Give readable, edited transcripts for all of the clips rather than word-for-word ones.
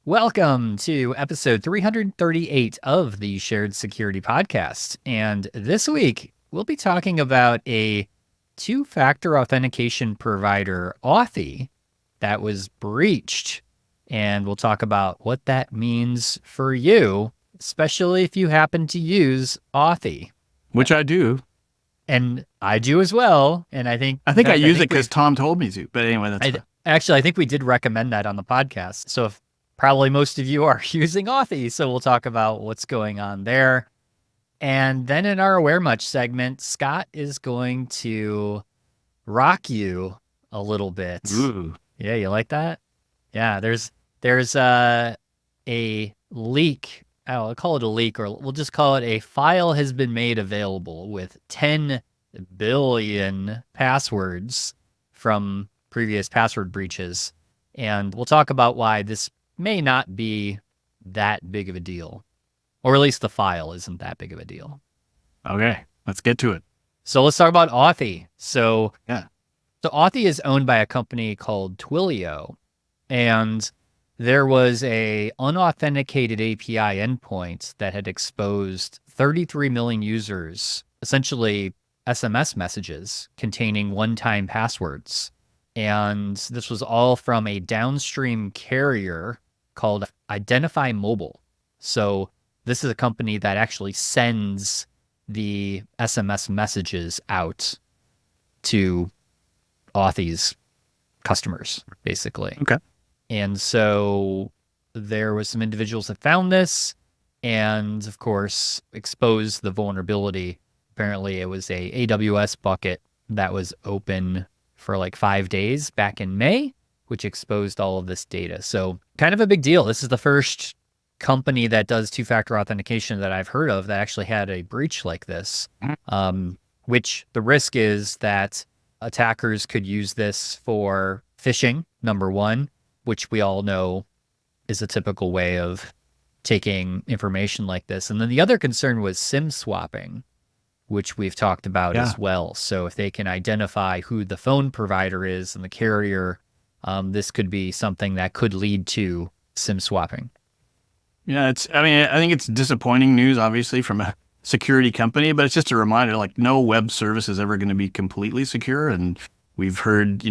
Welcome to episode 338 of the Shared Security Podcast. And this week, we'll be talking about a two-factor authentication provider, Authy, that was breached. And we'll talk about what that means for you, especially if you happen to use Authy. Which I do. And I do as well. And I think I use it because Tom told me to. But anyway, Actually, I think we did recommend that on the podcast. So if probably most of you are using Authy, so we'll talk about what's going on there. And then in our Aware Much segment, Scott is going to rock you a little bit. Ooh. Yeah, you like that? Yeah, there's a leak. I'll call it a leak, or we'll just call it a file has been made available with 10 billion passwords from previous password breaches. And we'll talk about why this may not be that big of a deal, or at least the file isn't that big of a deal. Okay, let's get to it. So let's talk about Authy. So Authy is owned by a company called Twilio, and there was a unauthenticated API endpoint that had exposed 33 million users, essentially SMS messages containing one-time passwords. And this was all from a downstream carrier called Identify Mobile. So this is a company that actually sends the SMS messages out to Authy's customers, basically. Okay. And so there was some individuals that found this and, of course, exposed the vulnerability. Apparently, it was a AWS bucket that was open for like 5 days back in May, which exposed all of this data. So kind of a big deal. This is the first company that does two-factor authentication that I've heard of that actually had a breach like this, which the risk is that attackers could use this for phishing, number one, which we all know is a typical way of taking information like this. And then the other concern was SIM swapping, which we've talked about as well. So if they can identify who the phone provider is and the carrier, this could be something that could lead to SIM swapping. Yeah, I think it's disappointing news, obviously, from a security company, but it's just a reminder, like, no web service is ever going to be completely secure. And we've heard,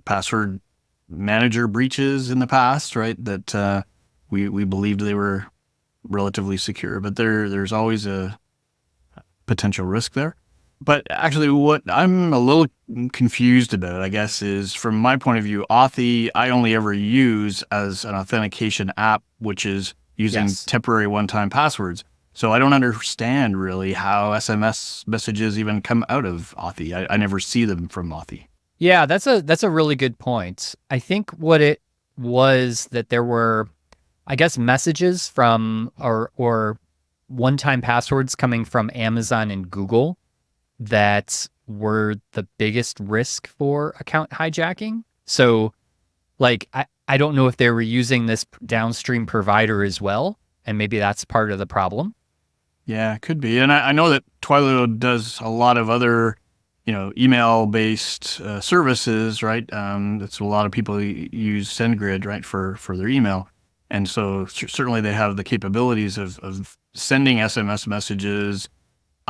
password manager breaches in the past, right? That we believed they were relatively secure, but there's always a potential risk there. But actually, what I'm a little confused about, I guess, is from my point of view, Authy, I only ever use as an authentication app, which is using temporary one-time passwords. So I don't understand really how SMS messages even come out of Authy. I never see them from Authy. Yeah, that's a really good point. I think what it was that there were, I guess, messages from or one-time passwords coming from Amazon and Google that were the biggest risk for account hijacking. So, like, I don't know if they were using this downstream provider as well, and maybe that's part of the problem. Yeah, it could be. And I know that Twilio does a lot of other, email-based services, right? That's a lot of people use SendGrid, right, for their email. And so certainly they have the capabilities of sending SMS messages.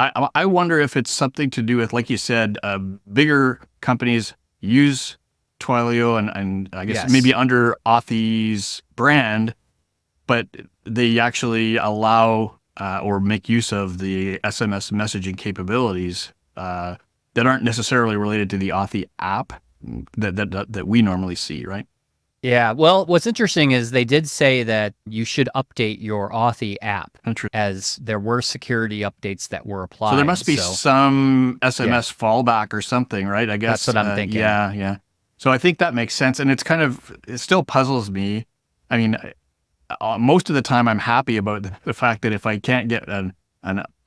I wonder if it's something to do with, like you said, bigger companies use Twilio and I guess maybe under Authy's brand, but they actually allow or make use of the SMS messaging capabilities that aren't necessarily related to the Authy app that we normally see, right? Yeah, well, what's interesting is they did say that you should update your Authy app, as there were security updates that were applied. So there must be some SMS fallback or something, right? I guess. That's what I'm thinking. Yeah. So I think that makes sense. And it still puzzles me. I mean, most of the time I'm happy about the fact that if I can't get an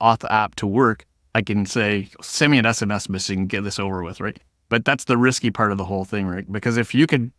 Auth app to work, I can say, send me an SMS message and get this over with, right? But that's the risky part of the whole thing, right? Because if you could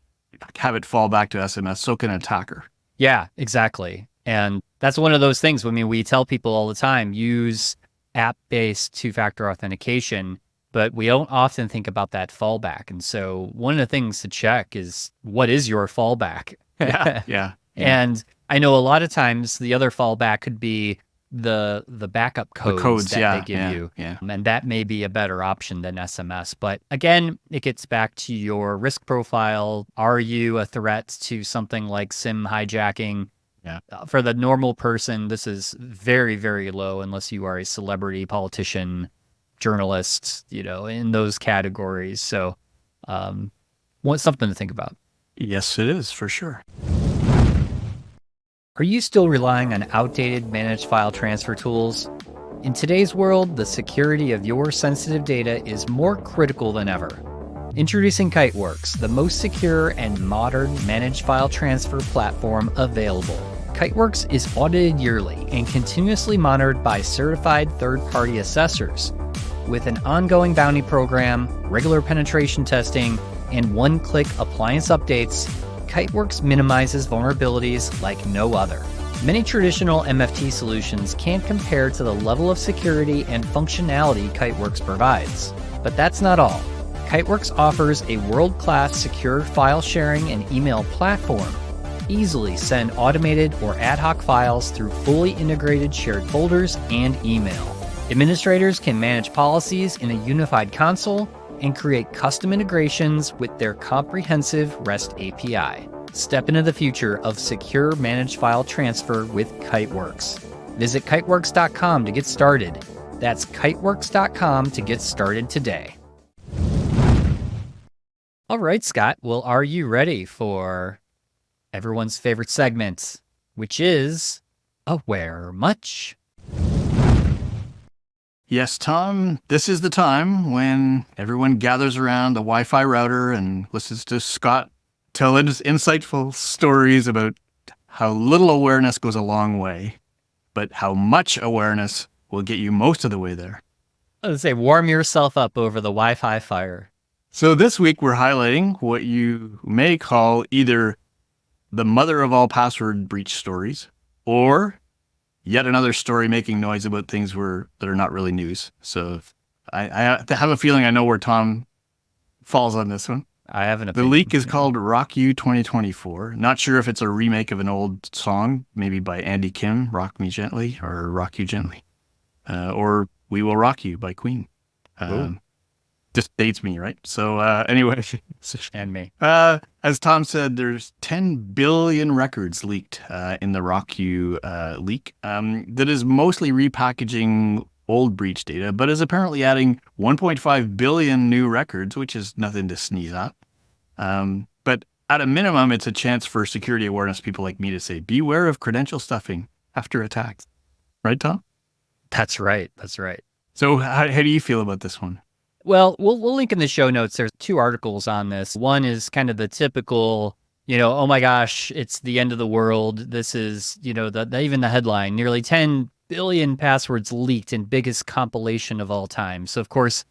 have it fall back to SMS, so can an attacker. Yeah, exactly. And that's one of those things. I mean, we tell people all the time, use app-based two-factor authentication, but we don't often think about that fallback. And so one of the things to check is, what is your fallback? Yeah. Yeah. And I know a lot of times the other fallback could be the backup The codes codes. that they Yeah. give Yeah. you. Yeah. And that may be a better option than SMS. But again, it gets back to your risk profile. Are you a threat to something like SIM hijacking? Yeah. For the normal person, this is very, very low unless you are a celebrity, politician, journalist, in those categories. So, want something to think about. Yes, it is for sure. Are you still relying on outdated managed file transfer tools? In today's world, the security of your sensitive data is more critical than ever. Introducing Kiteworks, the most secure and modern managed file transfer platform available. Kiteworks is audited yearly and continuously monitored by certified third-party assessors. With an ongoing bounty program, regular penetration testing, and one-click appliance updates, Kiteworks minimizes vulnerabilities like no other. Many traditional MFT solutions can't compare to the level of security and functionality Kiteworks provides. But that's not all. Kiteworks offers a world-class secure file sharing and email platform. Easily send automated or ad hoc files through fully integrated shared folders and email. Administrators can manage policies in a unified console and create custom integrations with their comprehensive REST API. Step into the future of secure managed file transfer with Kiteworks. Visit kiteworks.com to get started. That's kiteworks.com to get started today. All right, Scott. Well, are you ready for everyone's favorite segment, which is Aware Much? Yes, Tom, this is the time when everyone gathers around the Wi-Fi router and listens to Scott tell insightful stories about how little awareness goes a long way, but how much awareness will get you most of the way there. Let's say warm yourself up over the Wi-Fi fire. So this week we're highlighting what you may call either the mother of all password breach stories or yet another story making noise about things that are not really news. So I have a feeling I know where Tom falls on this one. I have an The opinion. leak is called RockYou 2024. Not sure if it's a remake of an old song, maybe by Andy Kim, Rock Me Gently, or Rock You Gently, or We Will Rock You by Queen. Just dates me, right? So anyway. And me. As Tom said, there's 10 billion records leaked in the RockYou leak that is mostly repackaging old breach data, but is apparently adding 1.5 billion new records, which is nothing to sneeze at. But at a minimum, it's a chance for security awareness people like me to say, beware of credential stuffing after attacks. Right, Tom? That's right. That's right. So how do you feel about this one? Well, we'll link in the show notes. There's 2 articles on this. One is kind of the typical, oh my gosh, it's the end of the world. This is, even the headline, nearly 10 billion passwords leaked in biggest compilation of all time. So of course,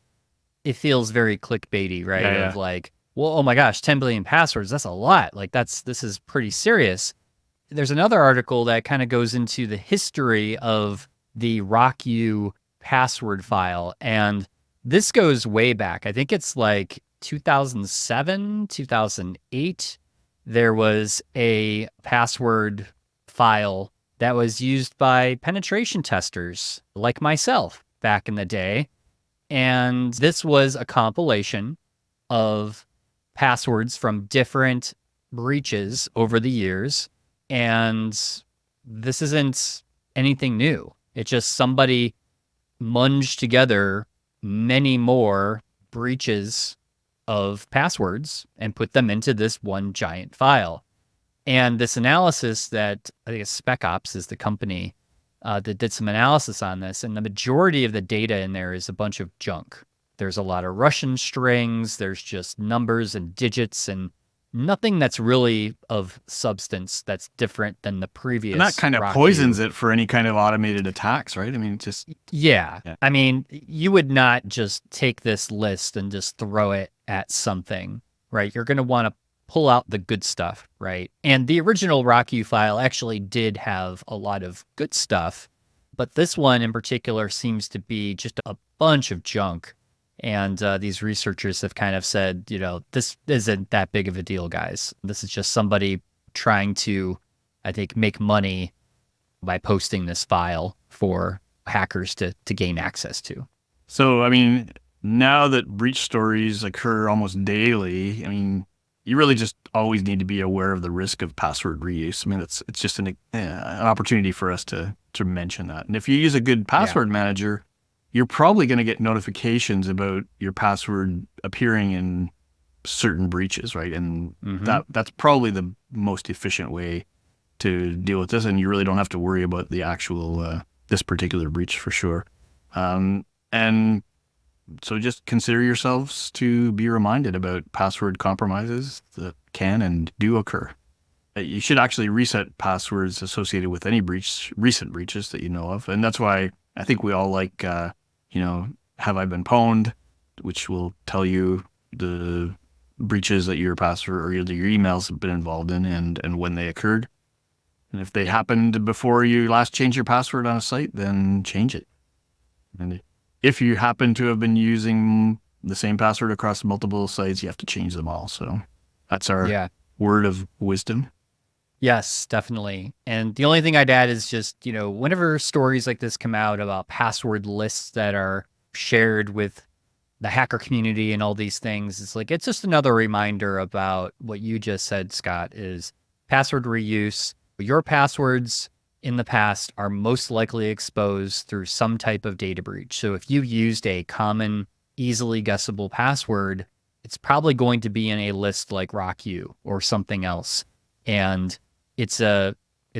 it feels very clickbaity, right? Yeah. Of like, well, oh my gosh, 10 billion passwords, that's a lot. Like this is pretty serious. There's another article that kind of goes into the history of the RockYou password file, and this goes way back. I think it's like 2007, 2008. There was a password file that was used by penetration testers like myself back in the day. And this was a compilation of passwords from different breaches over the years. And this isn't anything new. It's just somebody munged together many more breaches of passwords and put them into this one giant file. And this analysis that I think Spec Ops is the company that did some analysis on this, and the majority of the data in there is a bunch of junk. There's a lot of Russian strings, there's just numbers and digits and nothing that's really of substance that's different than the previous. And that kind of poisons it for any kind of automated attacks, right? I mean, just... Yeah. I mean, you would not just take this list and just throw it at something, right? You're going to want to pull out the good stuff, right? And the original RockYou file actually did have a lot of good stuff, but this one in particular seems to be just a bunch of junk. And these researchers have kind of said, this isn't that big of a deal, guys. This is just somebody trying to I think, make money by posting this file for hackers to gain access to. So, I mean, now that breach stories occur almost daily, I mean, you really just always need to be aware of the risk of password reuse. I mean, it's just an opportunity for us to mention that. And if you use a good password manager, you're probably going to get notifications about your password appearing in certain breaches, right? And that's probably the most efficient way to deal with this. And you really don't have to worry about the actual this particular breach for sure. And so just consider yourselves to be reminded about password compromises that can and do occur. You should actually reset passwords associated with any recent breaches that you know of. And that's why I think we all like, have I been pwned, which will tell you the breaches that your password or your emails have been involved in and when they occurred. And if they happened before you last changed your password on a site, then change it. And if you happen to have been using the same password across multiple sites, you have to change them all. So that's our word of wisdom. Yes, definitely. And the only thing I'd add is just, whenever stories like this come out about password lists that are shared with the hacker community and all these things, it's just another reminder about what you just said, Scott, is password reuse. Your passwords in the past are most likely exposed through some type of data breach. So if you used a common, easily guessable password, it's probably going to be in a list like RockYou or something else. And it's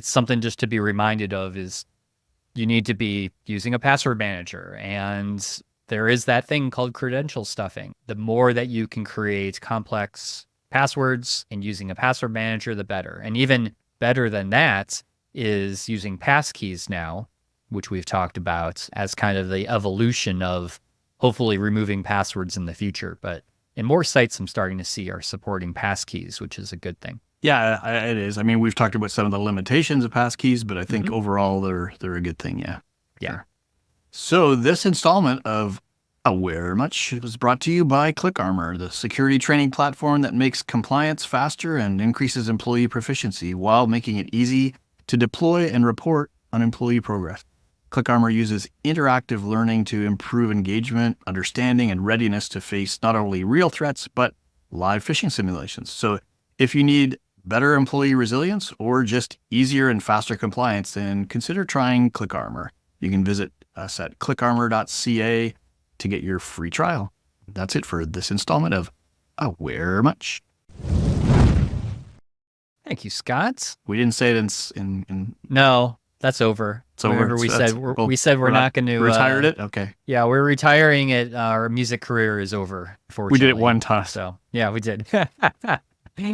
something just to be reminded of is you need to be using a password manager. And there is that thing called credential stuffing. The more that you can create complex passwords and using a password manager, the better. And even better than that is using passkeys now, which we've talked about as kind of the evolution of hopefully removing passwords in the future. But in more sites I'm starting to see are supporting passkeys, which is a good thing. Yeah, it is. I mean, we've talked about some of the limitations of passkeys, but I think overall they're a good thing. Yeah. Yeah. So this installment of Aware Much was brought to you by ClickArmor, the security training platform that makes compliance faster and increases employee proficiency while making it easy to deploy and report on employee progress. ClickArmor uses interactive learning to improve engagement, understanding, and readiness to face not only real threats, but live phishing simulations. So if you need better employee resilience or just easier and faster compliance, then consider trying ClickArmor. You can visit us at clickarmor.ca to get your free trial. That's it for this installment of Aware Much. Thank you, Scott. We didn't say it in No, that's over. It's over. Remember, we said we're not going to retired it. Okay. Yeah, we're retiring it. Our music career is over. We did it one time. So yeah, we did.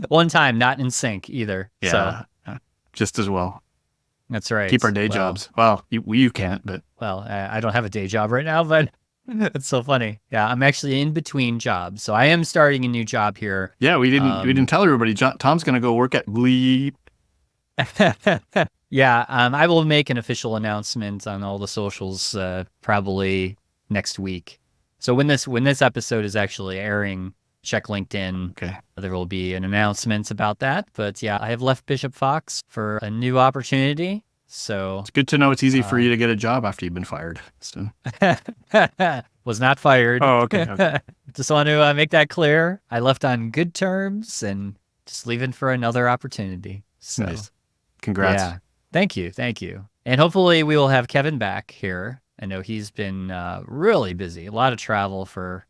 One time, not in sync either. Yeah, so. Just as well. That's right. Keep our day jobs. Well, you can't, but. Well, I don't have a day job right now, but it's so funny. Yeah, I'm actually in between jobs. So I am starting a new job here. Yeah, we didn't tell everybody. Tom's going to go work at Bleep. Yeah, I will make an official announcement on all the socials probably next week. So when this episode is actually airing, check LinkedIn. Okay. There will be an announcement about that. But yeah, I have left Bishop Fox for a new opportunity. So it's good to know it's easy for you to get a job after you've been fired. So. Was not fired. Oh, okay. Just want to make that clear. I left on good terms and just leaving for another opportunity. So, nice. Congrats. Yeah. Thank you. And hopefully we will have Kevin back here. I know he's been really busy. A lot of travel for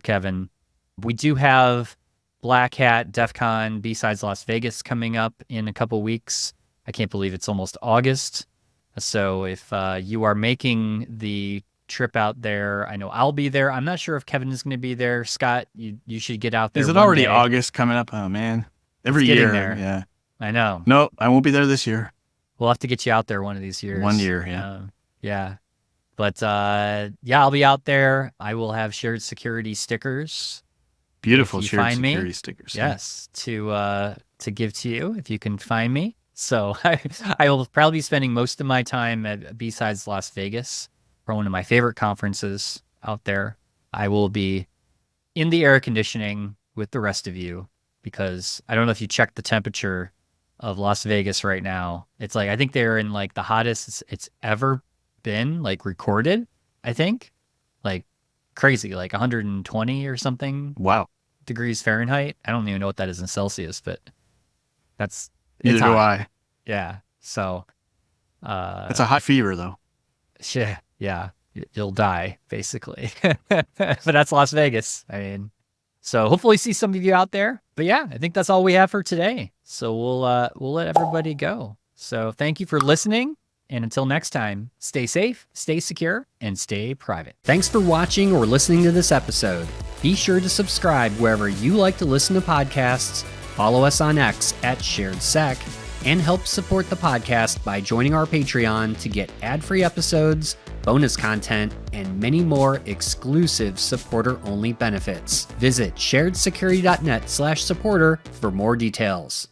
Kevin. We do have Black Hat, DEF CON, B-Sides Las Vegas coming up in a couple weeks. I can't believe it's almost August. So if you are making the trip out there, I know I'll be there. I'm not sure if Kevin is going to be there. Scott, you should get out there. Is it already August coming up? Oh, man. Every year. There. Yeah. I know. No, I won't be there this year. We'll have to get you out there one of these years. 1 year, yeah. Yeah. But yeah, I'll be out there. I will have shared security stickers. Beautiful shared security stickers. Yes, to give to you if you can find me. So I will probably be spending most of my time at B-Sides Las Vegas for one of my favorite conferences out there. I will be in the air conditioning with the rest of you because I don't know if you checked the temperature of Las Vegas right now. It's like, I think they're in like the hottest it's ever been like recorded, I think. Like crazy, like 120 or something Wow. degrees Fahrenheit. I don't even know what that is in Celsius, but it's Neither do hot. I. Yeah. So, It's a hot fever, though. yeah, you'll die basically. But that's Las Vegas. I mean, so hopefully see some of you out there. But yeah, I think that's all we have for today. So we'll let everybody go. So thank you for listening. And until next time, stay safe, stay secure, and stay private. Thanks for watching or listening to this episode. Be sure to subscribe wherever you like to listen to podcasts, follow us on X at SharedSec, and help support the podcast by joining our Patreon to get ad-free episodes, bonus content, and many more exclusive supporter-only benefits. Visit sharedsecurity.net/supporter for more details.